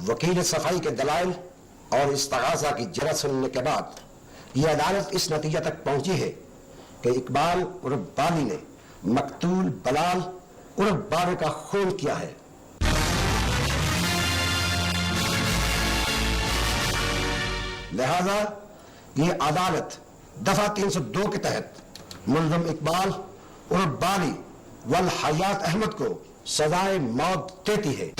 वकील सफाई के दलाइल और इस तगाजा की जरत सुनने के बाद यह अदालत इस नतीजे तक पहुंची है कि इकबाल उर्फ बाली ने मकतूल बलाल उर्फ बाबर का खून किया है। लिहाजा यह अदालत दफा 302 के तहत मुल्ज़िम इकबाल उर्फ बाली वल हयात अहमद को सजाए मौत देती है।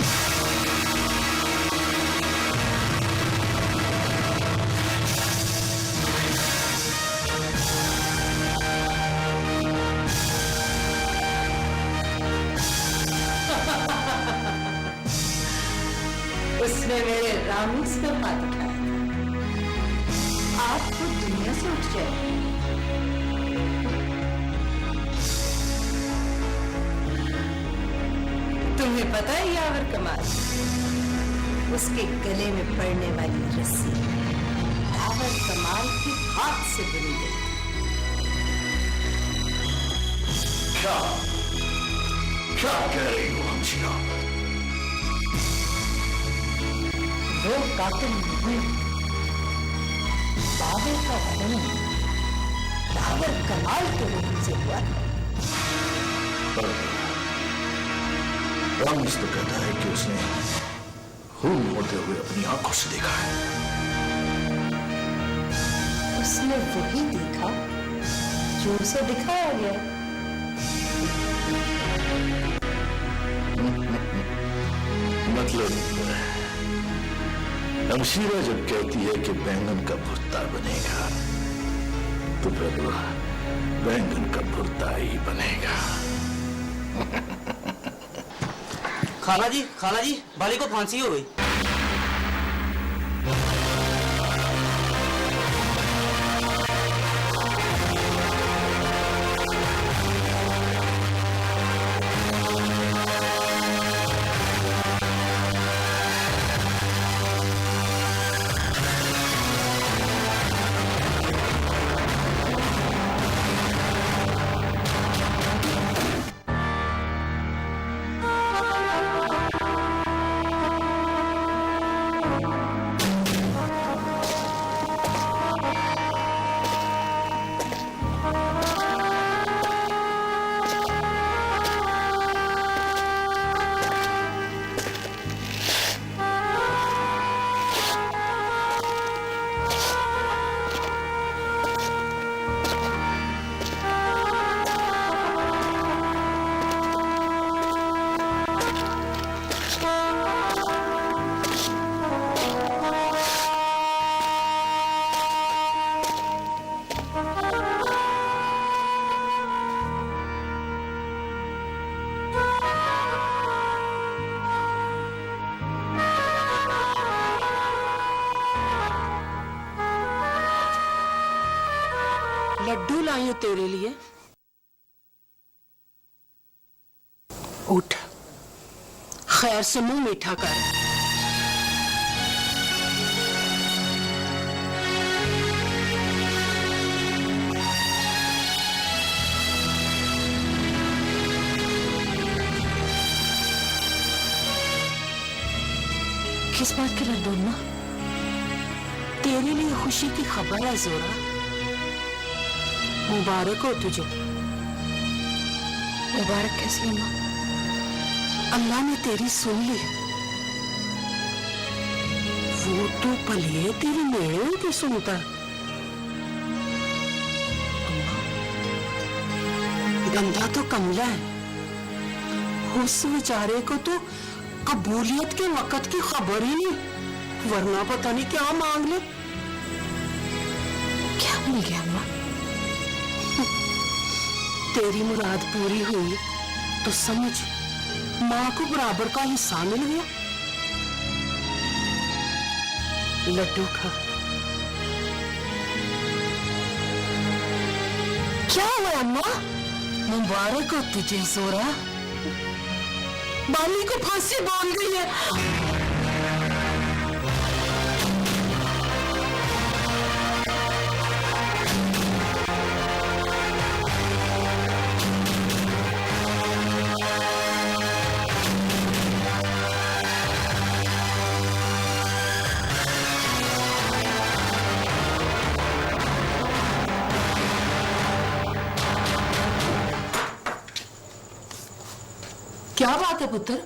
उसने मेरे रामिक्स पर हाथ उठाया, आप तो दुनिया से उठ जाए। तुम्हें पता है यावर कमाल, उसके गले में पड़ने वाली रस्सी यावर कमाल के हाथ से बुनी गई। क्या कह रही हो हमशिया? वो कातिल नहीं, बाबर का खून यावर कमाल के हुक्म से हुआ है। रमीज तो कहता है कि उसने खून होते हुए अपनी आंखों से देखा है। उसने वही देखा जो उसे दिखाया गया। मतलब हमशीरा जब कहती है कि बैंगन का भुर्ता बनेगा तो फिर बैंगन का भुर्ता ही बनेगा। खाला जी बाली को फांसी हो गई। लड्डू लाई हूं तेरे लिए, उठ खैर से मुंह मीठा कर। किस बात के लड्डू अम्मा? तेरे लिए खुशी की खबर है जोरा, मुबारक हो तुझे। मुबारक कैसी अम्मा? अल्लाह ने तेरी सुन ली। वो तो पलिए तेरी मेरे की सुनता। अम्मा गंदा तो कमला है, उस बेचारे को तो कबूलियत के वक्त की खबर ही नहीं, वरना पता नहीं क्या मांग ले। क्या मिल गया अम्मा? तेरी मुराद पूरी हुई तो समझ माँ को बराबर का हिस्सा मिल गया। लड्डू खा। क्या हुआ अम्मा? मुबारक हो तुझे जोरा, बाली को फांसी बांध गई है। क्या बात है पुत्र?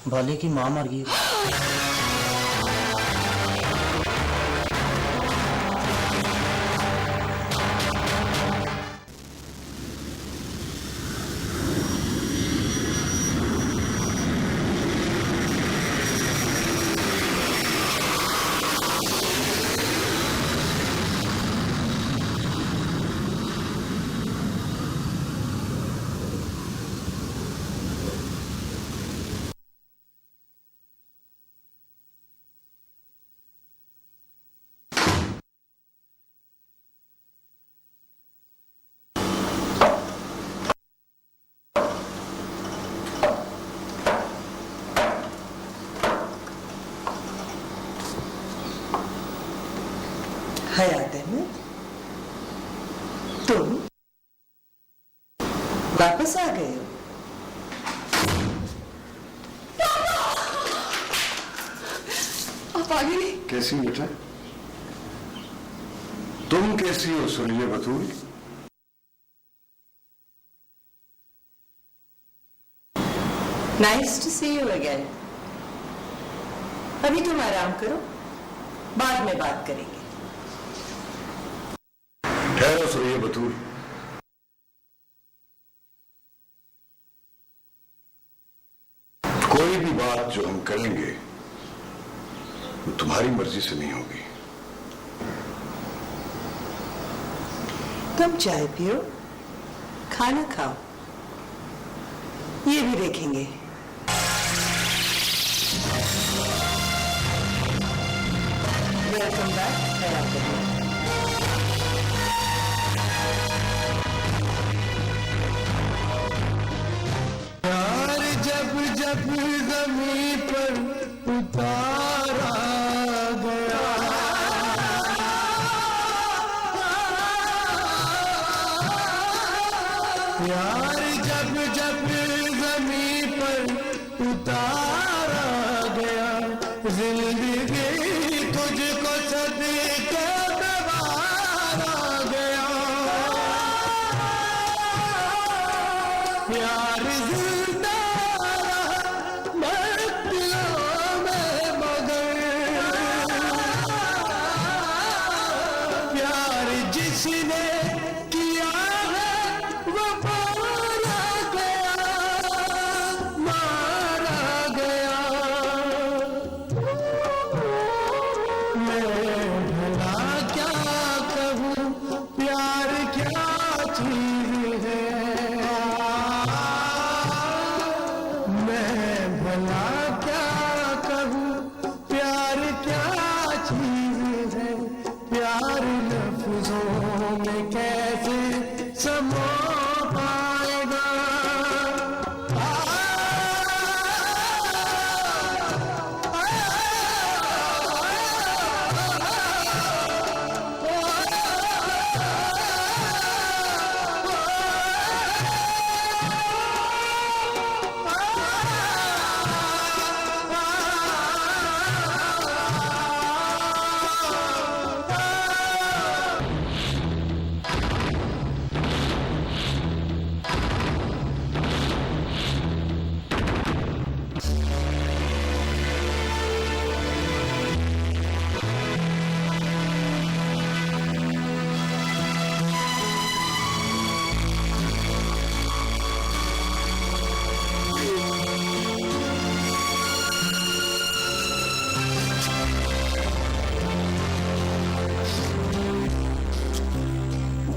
बाले की माँ मर गई। हयात अहमद, तुम वापस आ गए हो? आप आ गए? कैसी बेटा? तुम कैसी हो सुरीले Batool? Nice to see you again. अभी तुम आराम करो, बाद में बात करेंगे। ठहरो सुरीले बतूल। कोई भी बात जो हम करेंगे वो तुम्हारी मर्जी से नहीं होगी। तुम चाय पियो, खाना खाओ, ये भी देखेंगे। वेलकम बैक हयात अहमद। प्यार जब जब ज़मीं पर उतारा गया, प्यार जब जब ज़मीं पर उतारा गया, जिंदगी तुझको सदके दबारा गया। प्यार जिंदा रहा मस्तियों में मगर, प्यार जिसने किया है वो मारा गया, मारा गया। मैं भला क्या कहूँ, प्यार क्या चीज है। मैं भला क्या कहूँ, प्यार क्या चीज है। प्यार लफ्जों में कैसे समा पाएगा।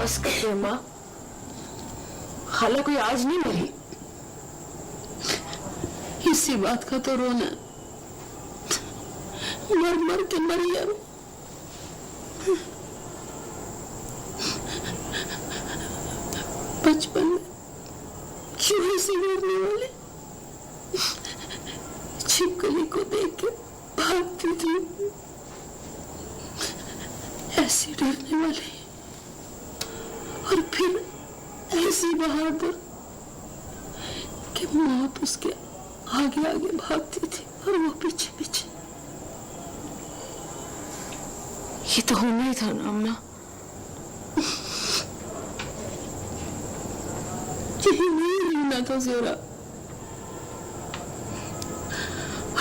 बस कर माँ, खाला कोई आज नहीं मरी। इसी बात का तो रोना, मर मर के मरी अब। बचपन में चूहे से डरने वाले छिपकली को देख के भागती थी, ऐसे डरने वाले और फिर ऐसी बहादुर कि मौत उसके आगे आगे भागती थी और वो पीछे पीछे। ये तो होना ही था ना अम्मा। यही नहीं रहना था ज़रा,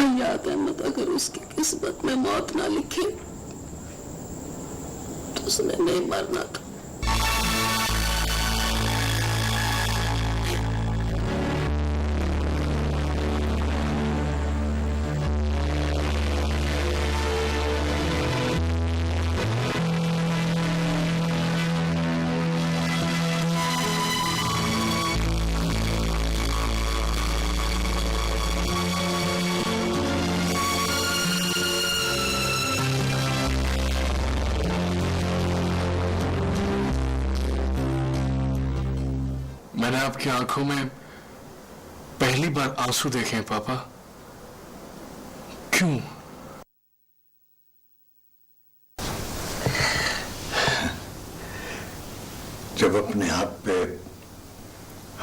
याद अहमद अगर उसकी किस्मत में मौत ना लिखी तो उसने नहीं मरना था। मैंने आपकी आंखों में पहली बार आंसू देखे हैं पापा। क्यों? जब अपने आप पे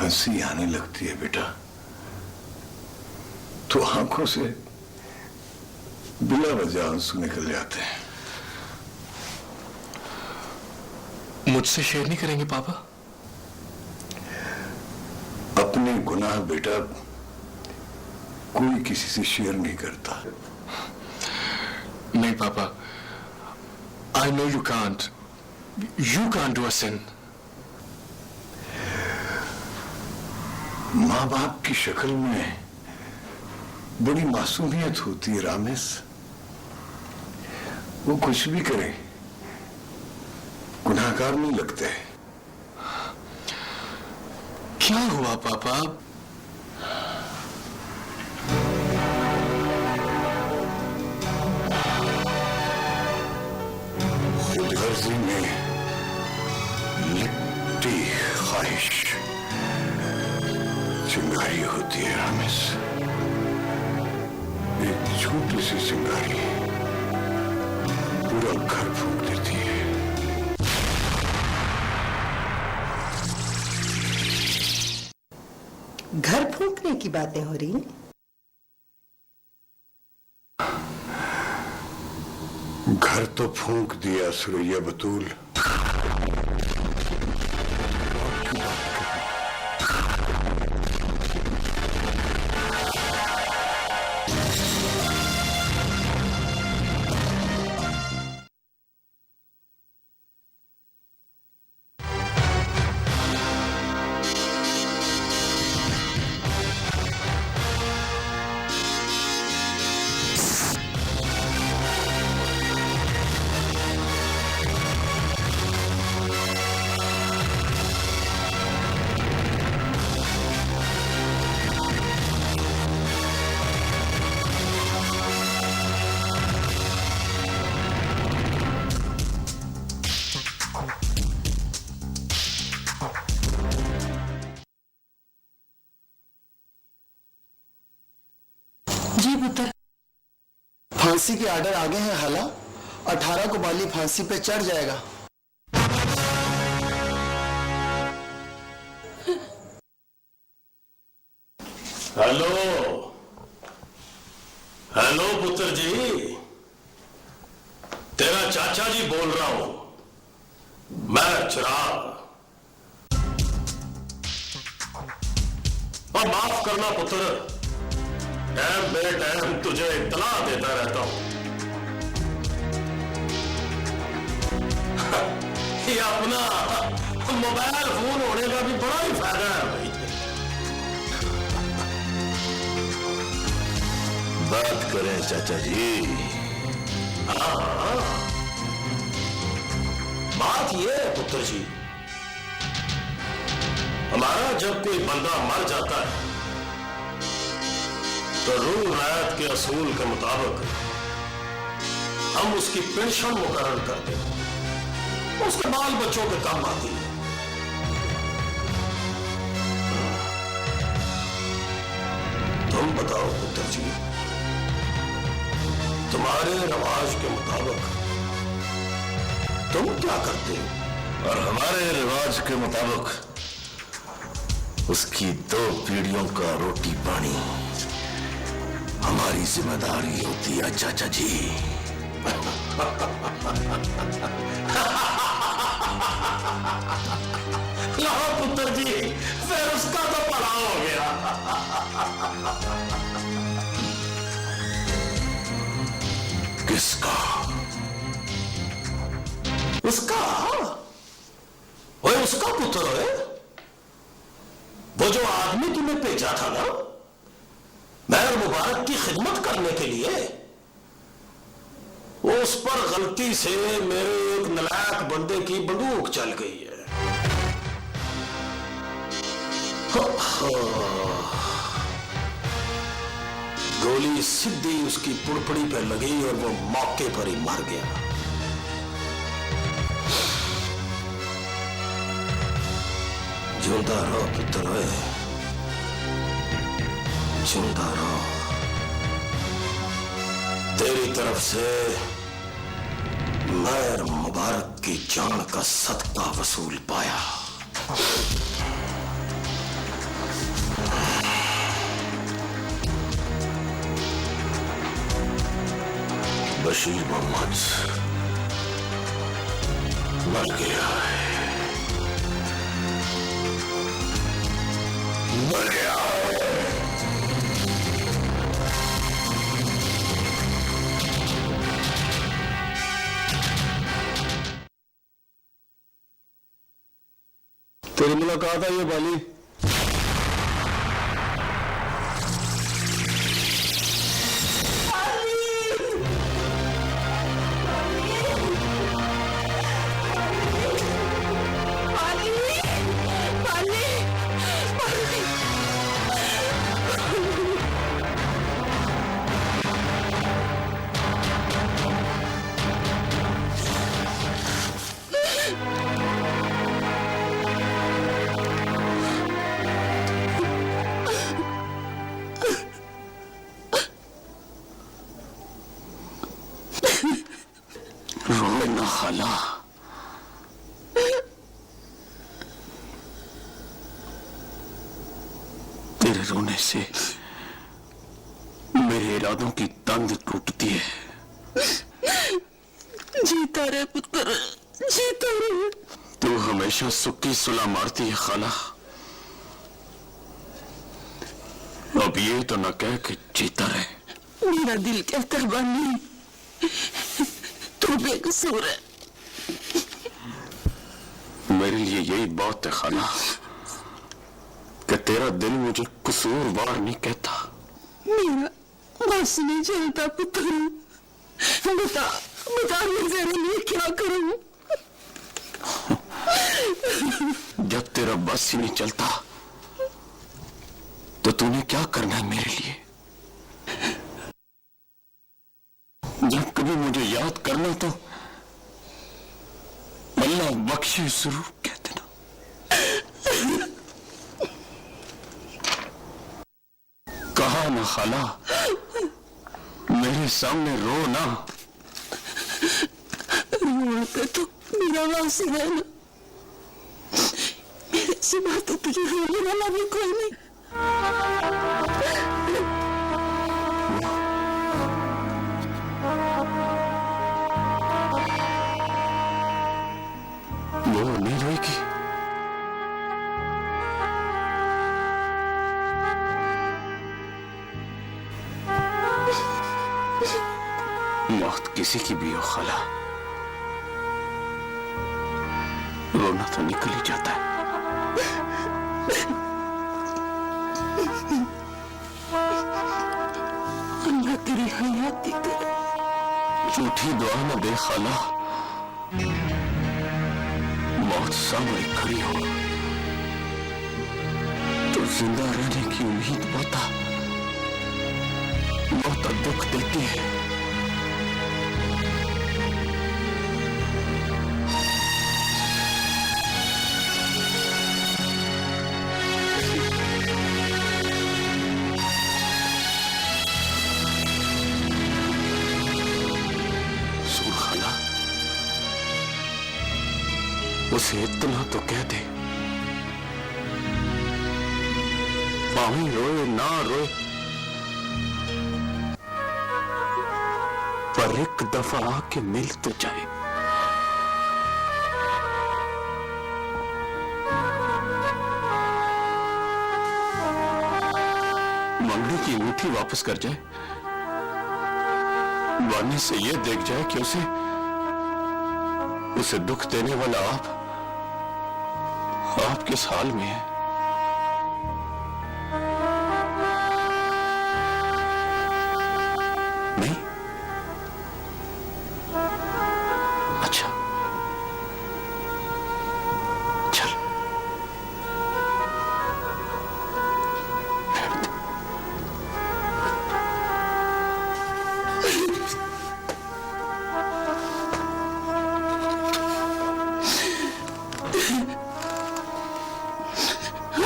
हंसी आने लगती है बेटा, तो आंखों से बिला वजह आंसू निकल जाते हैं। मुझसे शेयर नहीं करेंगे पापा? अपने गुनाह बेटा कोई किसी से शेयर नहीं करता। नहीं पापा, I know you can't do a sin. माँ बाप की शक्ल में बड़ी मासूमियत होती है रामेश। वो कुछ भी करे गुनाहगार नहीं लगते। क्या हुआ पापा? खुदगर्जी में लिपटी ख्वाहिश चिंगारी होती है रामेश। एक छोटी सी चिंगारी पूरा घर फूंक देती है। घर फूंकने की बातें हो रही हैं। घर तो फूंक दिया सुरैया बतूल। जी पुत्र। फांसी के आर्डर आ गए हैं हाला। 18 को बाली फांसी पे चढ़ जाएगा। हेलो हेलो पुत्र जी, तेरा चाचा जी बोल रहा हूं। मैं चिराग। और माफ करना पुत्र, टाइम बे टाइम तुझे इत्तला देता रहता हूं। ये अपना मोबाइल फोन होने का भी बड़ा ही फायदा है भाई। बात करें चाचा जी। हाँ, बात यह है पुत्र जी, हमारा जब कोई बंदा मर जाता है तो रूल रायत के असूल के मुताबिक हम उसकी पेंशन मुकर्रर करते हैं। उसके बाल बच्चों के काम आती है। तुम बताओ पुत्र जी, तुम्हारे रिवाज के मुताबिक तुम क्या करते हो? और हमारे रिवाज के मुताबिक उसकी 2 पीढ़ियों का रोटी पानी हमारी जिम्मेदारी होती है चाचा जी। लो पुत्र जी, फिर उसका तो पड़ाव हो गया। किसका? उसका? ओए उसका पुत्र है वो, जो आदमी तूने भेजा था ना मेहर मुबारक की खिदमत करने के लिए, उस पर गलती से मेरे एक नलायक बंदे की बंदूक चल गई है। गोली सीधी उसकी पुड़पुड़ी पर लगी और वो मौके पर ही मर गया। जिंदा रहो पुत्र, जिंदा रहो। तेरी तरफ से मेहर मुबारक की जान का सदका वसूल पाया। बशीर मोहम्मद मर गया है, मर गया है। तेरी मुलाकात आई है बाली। रोना खाला, तेरे रोने से मेरे इरादों की तंद टूटती है। जीता रहे पुत्र, जीता रहे। तू हमेशा सुक्की सुला मारती है खाला, अब ये तो न कह कि जीता रहे। मेरा दिल कहता बानी तू बेकसूर है। मेरे लिए यही बात है खाला कि तेरा दिल मुझे कसूरवार नहीं कहता। मेरा बस नहीं चलता पुत्र, बता बता मेरे लिए क्या करूं? जब तेरा बस ही नहीं चलता तो तूने क्या करना है मेरे लिए? जब कभी मुझे याद करना तो अल्लाह बख्शे जरूर कह देना। कहा ना खाला, मेरे सामने रो ना। रोते तो मेरा वासी है ना, मेरे सिवा तो तुझे रोने वाला भी कोई नहीं। वो नहीं रोएगी। मौत किसी की भी हो खाला, रोना तो निकल ही जाता है। अल्लाह तेरी हयाती करे। झूठी दुआ न दे खाला, मौत सामने खड़ी हो तो जिंदा रहने की उम्मीद बहुत दुख देती है। सुन खाला, उसे इतना तो कह दे, पावी रोए ना रोए पर एक दफा आके मिल तो जाए। मंगनी की अंगूठी वापस कर जाए वानी से ये देख जाए कि उसे दुख देने वाला आप किस हाल में है। नहीं? अच्छा, चल।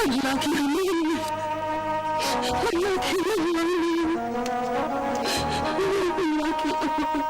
अल्लाह की अमीन, अल्लाह की अमीन, अल्लाह की अमीन।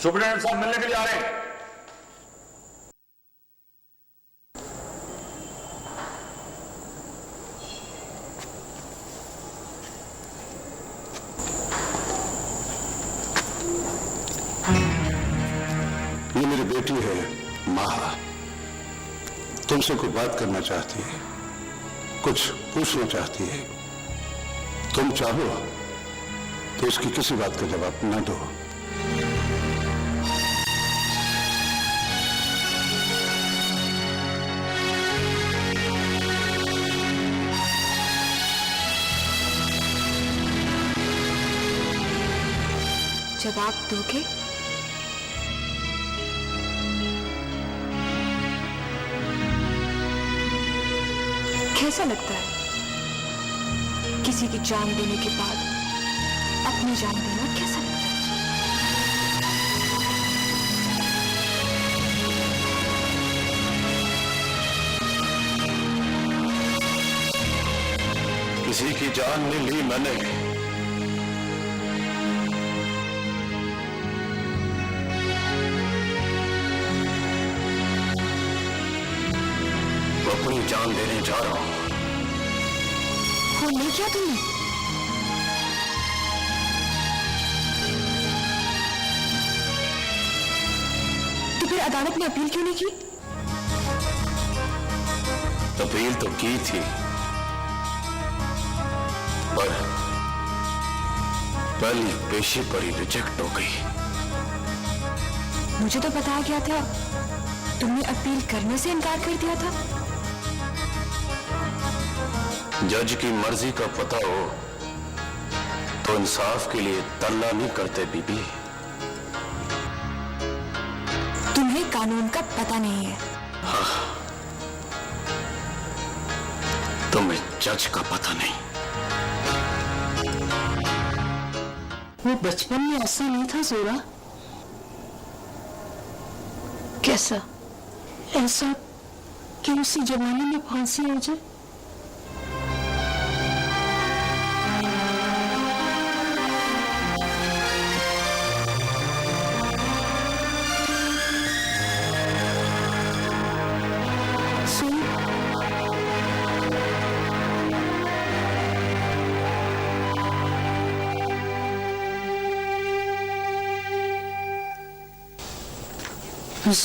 सुप्रीटेंडेंट साहब मिलने के लिए आ रहे हैं। ये मेरी बेटी है माहा, तुमसे कोई बात करना चाहती है, कुछ पूछना चाहती है। तुम चाहो तो उसकी किसी बात का जवाब न दो। जवाब दोगे? कैसा लगता है किसी की जान देने के बाद अपनी जान देना? कैसा लगता है? किसी की जान नहीं ली मैंने, अपनी जान देने जा रहा हूं। फोन नहीं किया तुमने? तो फिर अदालत में अपील क्यों नहीं की? अपील तो की थी, पर पहली पेशी पर ही रिजेक्ट हो गई। मुझे तो बताया गया था तुमने अपील करने से इनकार कर दिया था। जज की मर्जी का पता हो तो इंसाफ के लिए तल्ला नहीं करते बीबी। तुम्हें कानून का पता नहीं है। हाँ, तुम्हें जज का पता नहीं। वो बचपन में ऐसा नहीं था जोरा। कैसा? ऐसा कि उसी जमाने में फांसी हो जाए।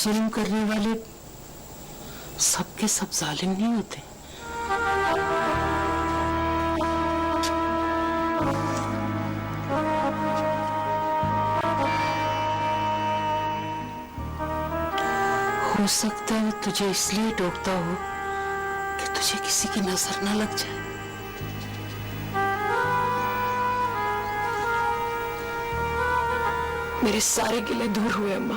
जुल्म करने वाले सबके सब जालिम नहीं होते। हो सकता है तुझे इसलिए टोकता हो कि तुझे किसी की नजर ना लग जाए। मेरे सारे गिले दूर हुए अम्मा।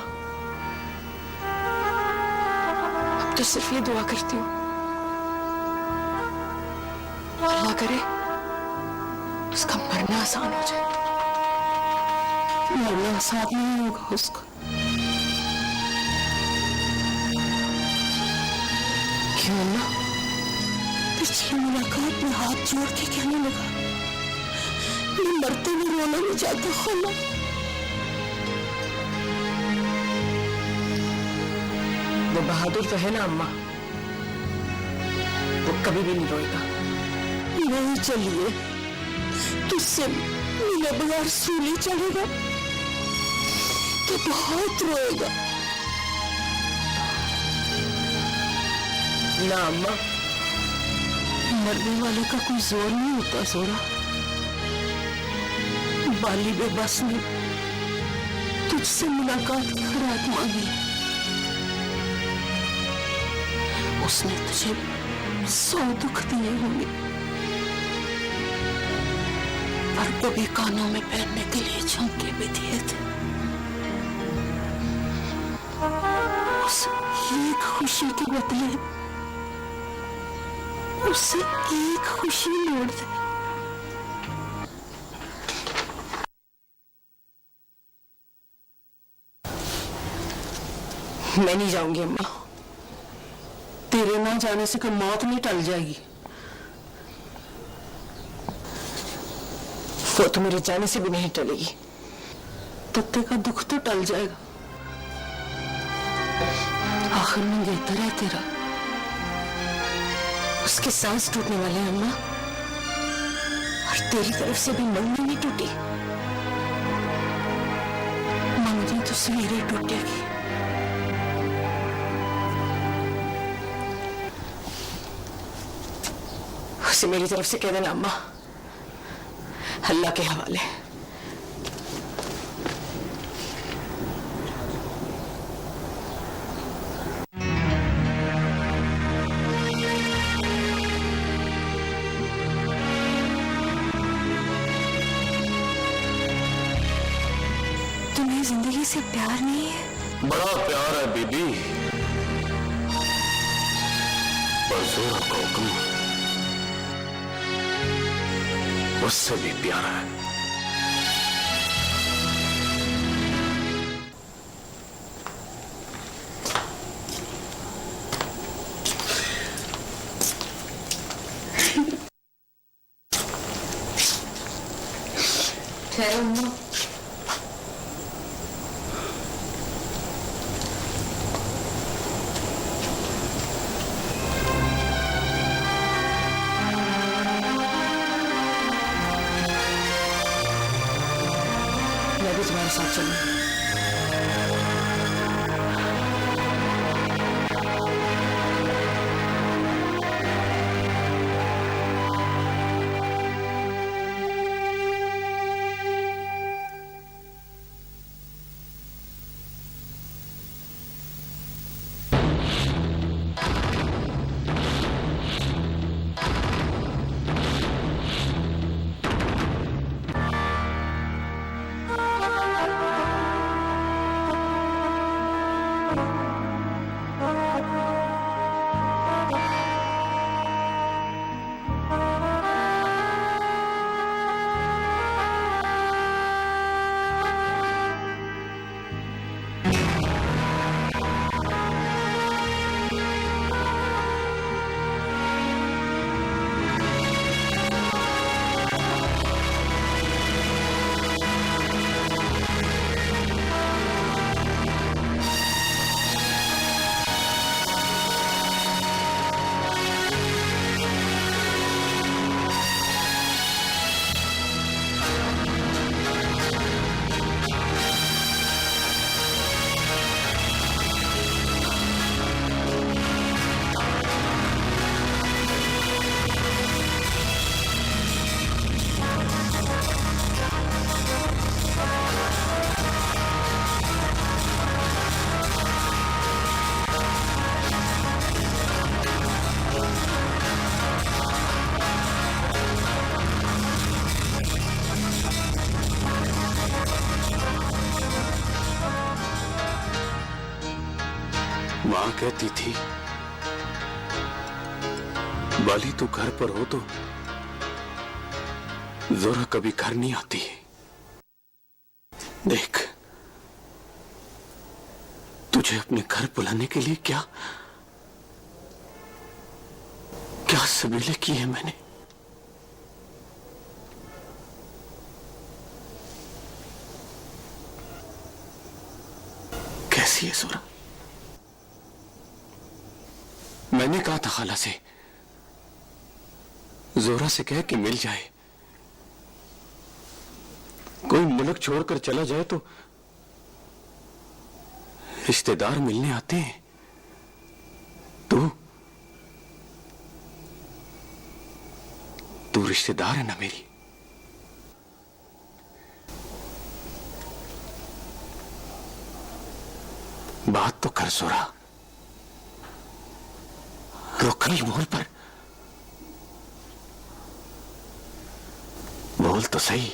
अब तो सिर्फ ये दुआ करती हूँ, अल्लाह करे उसका मरना आसान हो जाए। मरना आसान नहीं होगा उसका। क्यों अम्मा? पिछली मुलाकात में हाथ जोड़ के कहने लगा, मैं मरते में रोना नहीं चाहता खाला। वो बहादुर तो है ना अम्मा, वो कभी भी नहीं रोएगा। नहीं चलिए, तुझसे मिले बगैर सूली चलेगा तो बहुत रोएगा। ना अम्मा, मरने वाले का कोई जोर नहीं होता सोरा। बाली बेबस ने तुझसे मुलाकात की खैरात मांगी, उसने तुझे 100 दुख दिए होंगे, पर कभी कानों में पहनने के लिए झुमके भी दिए थे। उस एक खुशी के बदले उससे एक खुशी मोड़ दे। मैं नहीं जाऊंगी अम्मा। तेरे ना जाने से कोई मौत नहीं टल जाएगी। वो तो मेरे जाने से भी नहीं टलेगी। तत्ते का दुख तो टल जाएगा। आखिर में बेहतर है तेरा। उसके सांस टूटने वाले हैं अम्मा, और तेरी तरफ से भी मंगनी नहीं टूटी। मंगनी तो सवेरे टूटेगी। उसे मेरी तरफ से कह देना अम्मा, अल्लाह के हवाले। तुम्हें जिंदगी से प्यार नहीं है? बड़ा प्यार है बीबी, पर जोर का हुक्म उससे भी प्यारा है। ठहरो अम्मा। मैं भी तुम्हारे साथ चलूंगी। मां कहती थी, बाली तू घर पर हो तो जोरा कभी घर नहीं आती। देख, तुझे अपने घर बुलाने के लिए क्या क्या सबीले की है मैंने। कैसी है जोरा? मैंने कहा था खाला से, जोरा से कह कि मिल जाए। कोई मुल्क छोड़कर चला जाए तो रिश्तेदार मिलने आते हैं। तू रिश्तेदार है ना मेरी। बात तो कर जोरा, रुक नहीं, बोल पर बोल तो सही।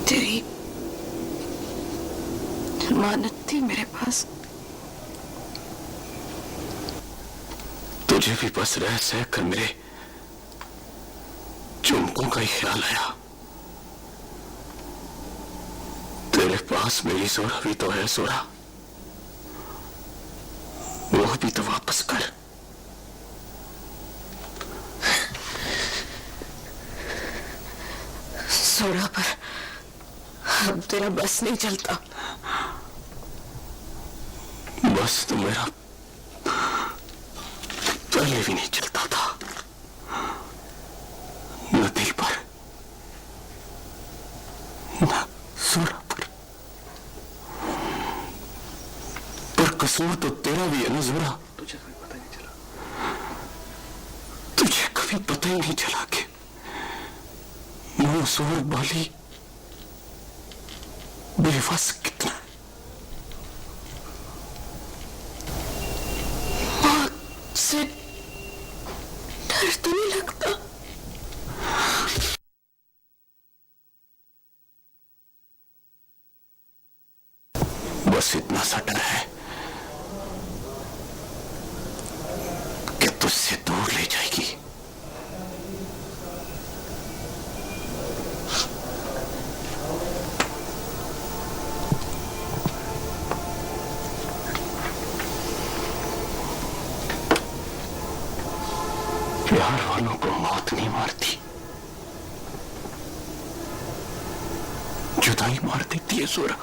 तेरी जमानत थी मेरे पास। तुझे भी बस रह सह कर मेरे चुमकों का ही ख्याल आया। तेरे पास मेरी जोरा भी तो है जोरा, वो भी तो वापस कर। जोरा पर अब तेरा बस नहीं चलता। बस तो मेरा पहले भी नहीं चलता था, न दिल पर न जोरा पर कसूर तो तेरा भी है ना जोरा। तुझे कभी पता ही नहीं चला, तुझे कभी पता ही नहीं चला कि मंसूर बाली बेबस कितना। मां से डर तो नहीं लगता? बस इतना सा डर है कि तुझसे दूर ले जाएगी। प्यार वालों को मौत नहीं मारती, जुदाई मार देती है जोरा।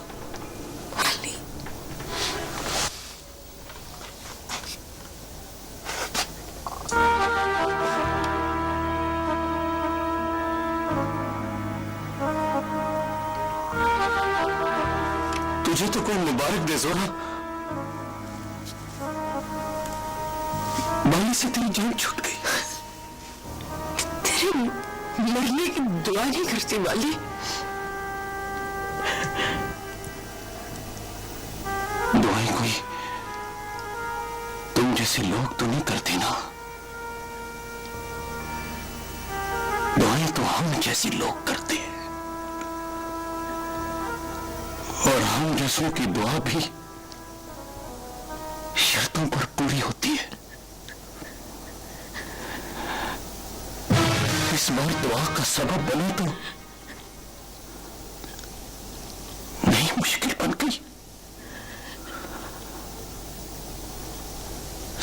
तुझे तो कोई मुबारक दे जोरा, बाली से तेरी जान छूट गई। तेरे मरने की दुआ नहीं करती वाली। दुआएं कोई तुम जैसे लोग तो नहीं करते ना, दुआएं तो हम जैसे लोग करते हैं। और हम जैसों की दुआ भी शर्तों पर पूरी होती है। इस बार दुआ का सबब बने तो नहीं मुश्किल बन गई।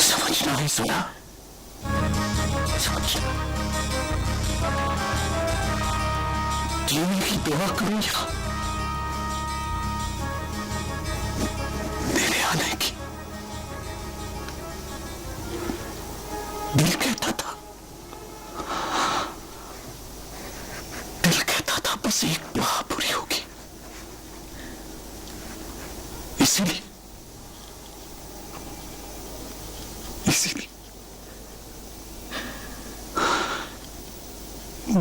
समझना है सुना, समझना। जीने की दुआ करूं या बस एक दुआ पूरी होगी। इसीलिए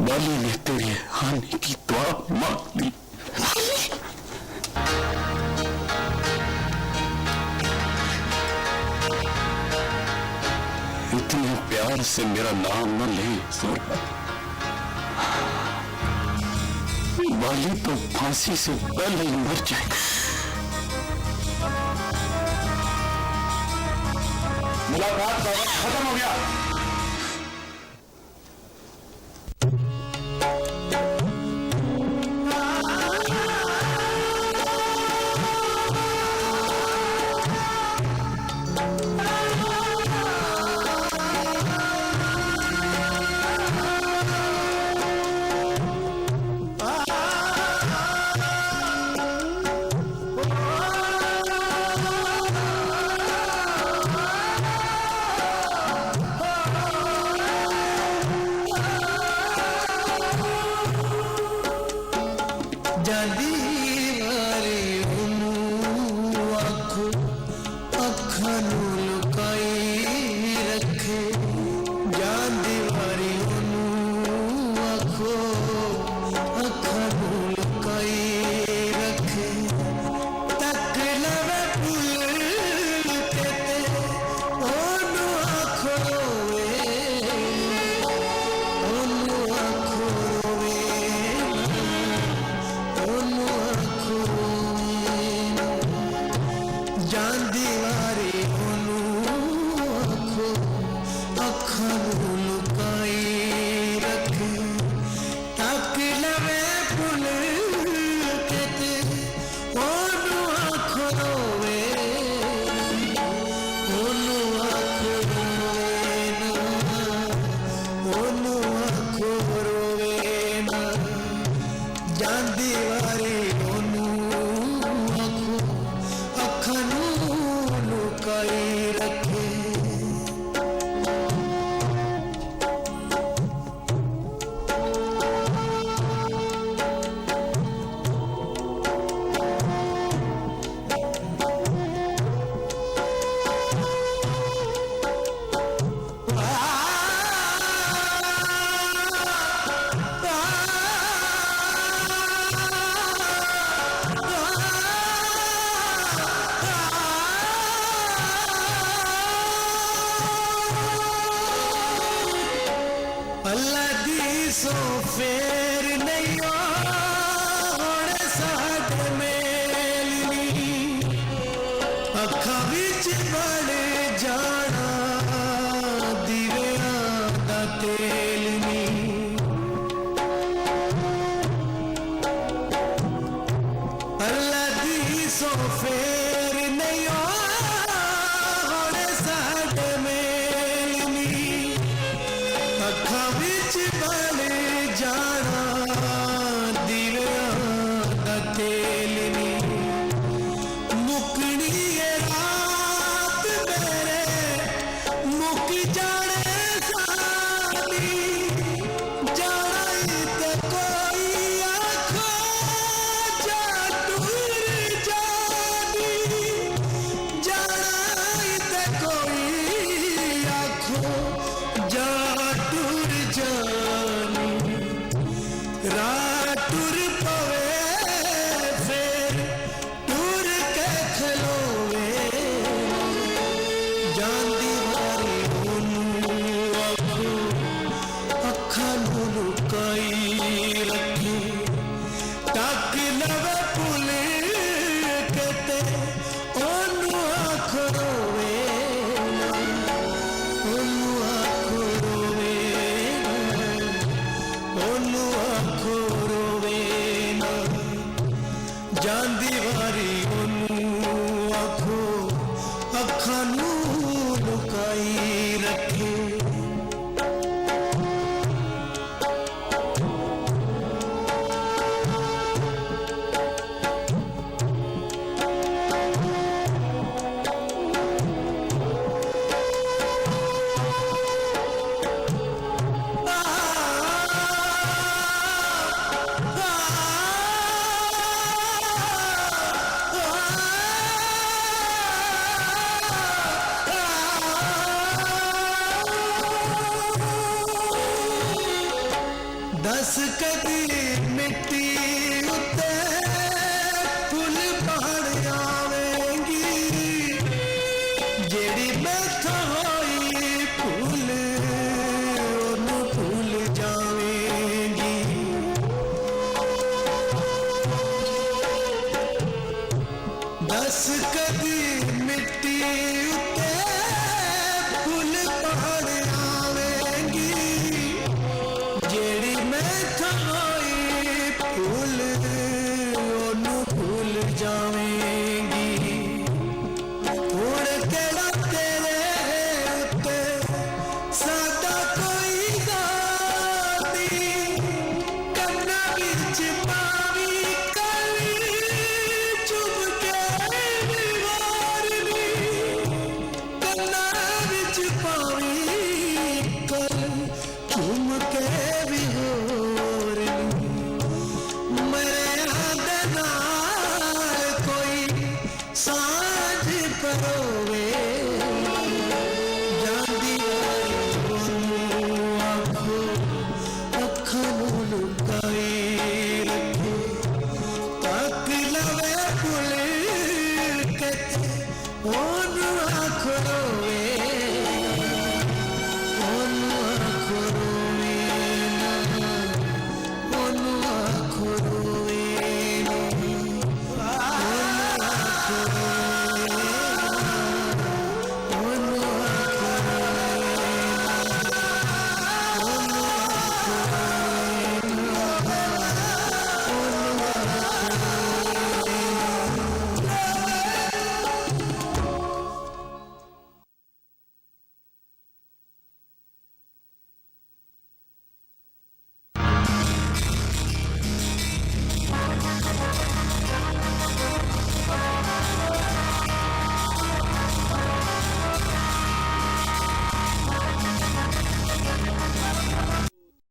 बाली ने तेरे आने की दुआ मांग ली। इतने प्यार से मेरा नाम न ले जोरा। बाली तो फांसी से पहले ही मर जाएगा। मुलाकात का वक्त खत्म हो गया। दस कदी मिट्टी उते फुल पहाड़ आवेंगी जेड़ी मैं थमाई फूल ओनू भूल जावेंगी हुण केड़ा तेरे उत्ते सादा कोई गानी कन्ना विच